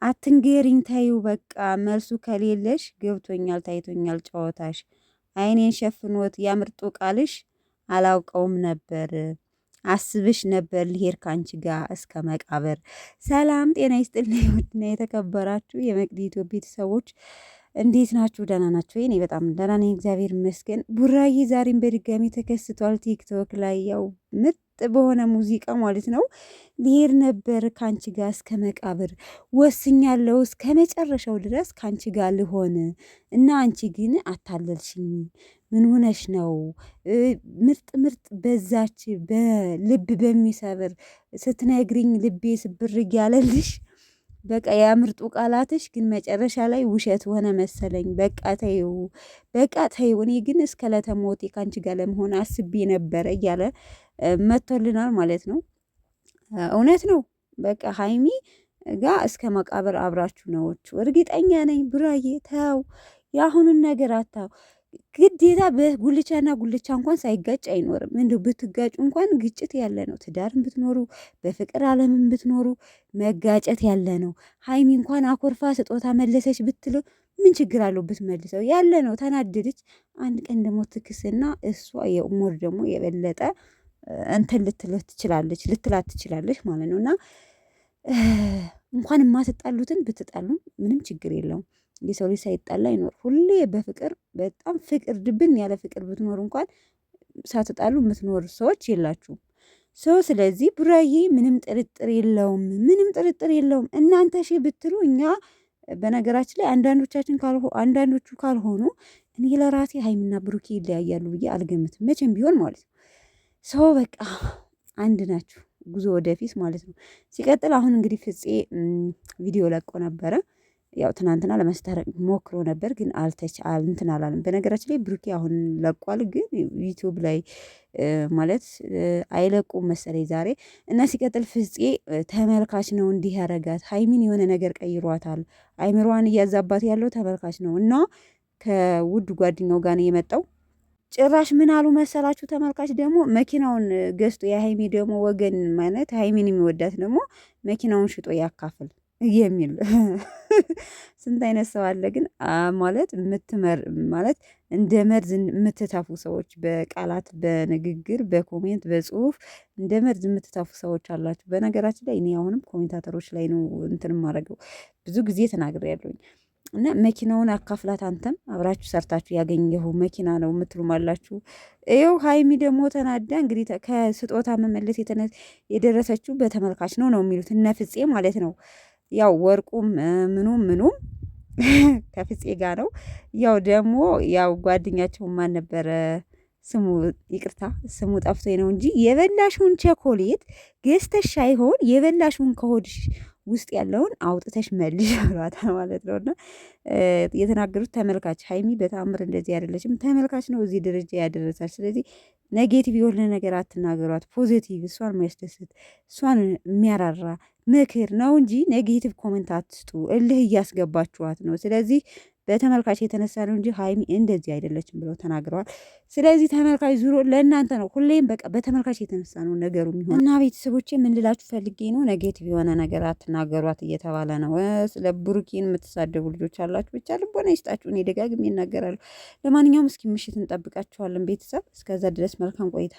አትንገሪኝ ተይው በቃ መልሱ ከሌለሽ ገብቶኛል ታይቶኛል ጨዋታሽ አይኔን ሸፍኖት ያምርጡ ቃልሽ አላውቀውም ነበር አስብሽ ነበር ልሄድ ካንቺ ጋር እስከ መቃብር። ሰላም ጤና ይስጥልኝ ውድና የተከበራችሁ የመቅዲ ኢትዮጵያ ቤተሰቦች እንዴት ናችሁ? ደህና ናችሁ? እኔ በጣም ደህና ነኝ፣ እግዚአብሔር ይመስገን። ቡራዬ ዛሬም በድጋሚ ተከስቷል ቲክቶክ ላይ ያው ምርጥ በሆነ ሙዚቃ ማለት ነው። ልሄድ ነበር ካንቺ ጋር እስከ መቃብር ወስኛለሁ እስከ መጨረሻው ድረስ ካንቺ ጋር ልሆን እና አንቺ ግን አታለልሽኝ። ምን ሆነሽ ነው? ምርጥ ምርጥ በዛች በልብ በሚሰብር ስትነግሪኝ ልቤ ስብር እያለልሽ በቃ ያምርጡ ቃላትሽ ግን መጨረሻ ላይ ውሸት ሆነ መሰለኝ። በቃ ተይው በቃ ተይው፣ እኔ ግን እስከ ለተሞቴ ካንቺ ጋር ለመሆን አስቤ ነበረ እያለ መጥቶልናል ማለት ነው። እውነት ነው። በቃ ሀይሚ ጋር እስከ መቃብር አብራችሁ ነዎቹ፣ እርግጠኛ ነኝ። ቡራዬ ተው፣ የአሁኑን ነገር አታው። ግዴታ በጉልቻና ጉልቻ እንኳን ሳይጋጭ አይኖርም። እንደው ብትጋጩ እንኳን ግጭት ያለ ነው። ትዳርን ብትኖሩ በፍቅር ዓለምን ብትኖሩ መጋጨት ያለ ነው። ሀይሚ እንኳን አኮርፋ ስጦታ መለሰች ብትለው ምን ችግር አለው? ብትመልሰው ያለ ነው። ተናደደች። አንድ ቀን ደግሞ ትክስና እሷ የኡሞር ደግሞ የበለጠ እንትን ልትላት ትችላለች ማለት ነው። እና እንኳን የማትጣሉትን ብትጣሉም ምንም ችግር የለውም። የሰው ልጅ ሳይጣላ አይኖር። ሁሌ በፍቅር በጣም ፍቅር ድብን ያለ ፍቅር ብትኖር እንኳን ሳትጣሉ የምትኖር ሰዎች የላችሁም። ስለዚህ ቡራዬ ምንም ጥርጥር የለውም፣ ምንም ጥርጥር የለውም። እናንተ ሺ ብትሉ እኛ በነገራችን ላይ አንዳንዶቹ ካልሆኑ እኔ ለራሴ ሀይሚና ብሩኬ ይለያያሉ ብዬ አልገምትም፣ መቼም ቢሆን ማለት ነው። በቃ አንድ ናችሁ፣ ጉዞ ወደፊት ማለት ነው። ሲቀጥል አሁን እንግዲህ ፍፄ ቪዲዮ ለቆ ነበረ። ያው ትናንትና ለመስታረቅ ሞክሮ ነበር ግን እንትን አላለም። በነገራችን ላይ ብሩኬ አሁን ለቋል፣ ግን ዩቲዩብ ላይ ማለት አይለቁም መሰለኝ ዛሬ። እና ሲቀጥል ፍፄ ተመልካች ነው እንዲህ ያረጋት፣ ሀይሚን የሆነ ነገር ቀይሯታል፣ አይምሯን እያዛባት ያለው ተመልካች ነው። እና ከውድ ጓደኛው ጋር ነው የመጣው። ጭራሽ ምን አሉ መሰላችሁ? ተመልካች ደግሞ መኪናውን ገዝቶ የሀይሚ ደግሞ ወገን ማለት ሀይሚን የሚወዳት ደግሞ መኪናውን ሽጦ ያካፍል የሚል ስንት አይነት ሰው አለ ግን ማለት ማለት እንደ መርዝ የምትተፉ ሰዎች፣ በቃላት በንግግር በኮሜንት በጽሁፍ እንደ መርዝ የምትተፉ ሰዎች አላችሁ። በነገራችን ላይ እኔ አሁንም ኮሜንታተሮች ላይ ነው እንትን የማደርገው፣ ብዙ ጊዜ ተናግሬያለሁኝ። እና መኪናውን አካፍላት፣ አንተም አብራችሁ ሰርታችሁ ያገኘሁ መኪና ነው የምትሉም አላችሁ። ይኸው ሀይሚ ደግሞ ተናዳ እንግዲህ ከስጦታ መመለስ የደረሰችው በተመልካች ነው የሚሉት እነ ፍፄ ማለት ነው። ያው ወርቁም ምኑም ከፍፄ ጋር ነው። ያው ደግሞ ያው ጓደኛቸው ማን ነበረ ስሙ? ይቅርታ ስሙ ጠፍቶኝ ነው እንጂ የበላሽውን ቸኮሌት ገዝተሽ ሳይሆን የበላሽውን ከሆድሽ ውስጥ ያለውን አውጥተሽ መልሽ ብሏታል ማለት ነው። እና የተናገሩት ተመልካች፣ ሀይሚ በተአምር እንደዚህ አይደለችም፣ ተመልካች ነው እዚህ ደረጃ ያደረሳል። ስለዚህ ኔጌቲቭ የሆነ ነገር አትናገሯት፣ ፖዚቲቭ እሷን የሚያስደስት እሷን የሚያራራ ምክር ነው እንጂ ኔጌቲቭ ኮሜንት አትስጡ። እልህ እያስገባችኋት ነው። ስለዚህ በተመልካች የተነሳ ነው እንጂ ሀይሚ እንደዚህ አይደለችም ብለው ተናግረዋል። ስለዚህ ተመልካች ዙሮ ለእናንተ ነው። ሁሌም በቃ በተመልካች የተነሳ ነው ነገሩ የሚሆን እና ቤተሰቦቼ ምን ልላችሁ ፈልጌ ነው፣ ኔጌቲቭ የሆነ ነገር አትናገሯት እየተባለ ነው። ስለ ብሩኬን የምትሳደቡ ልጆች አላችሁ፣ ብቻ ልቦና ይስጣችሁ። እኔ ደጋግሜ ይናገራሉ። ለማንኛውም እስኪ ምሽት እንጠብቃችኋለን ቤተሰብ። እስከዛ ድረስ መልካም ቆይታ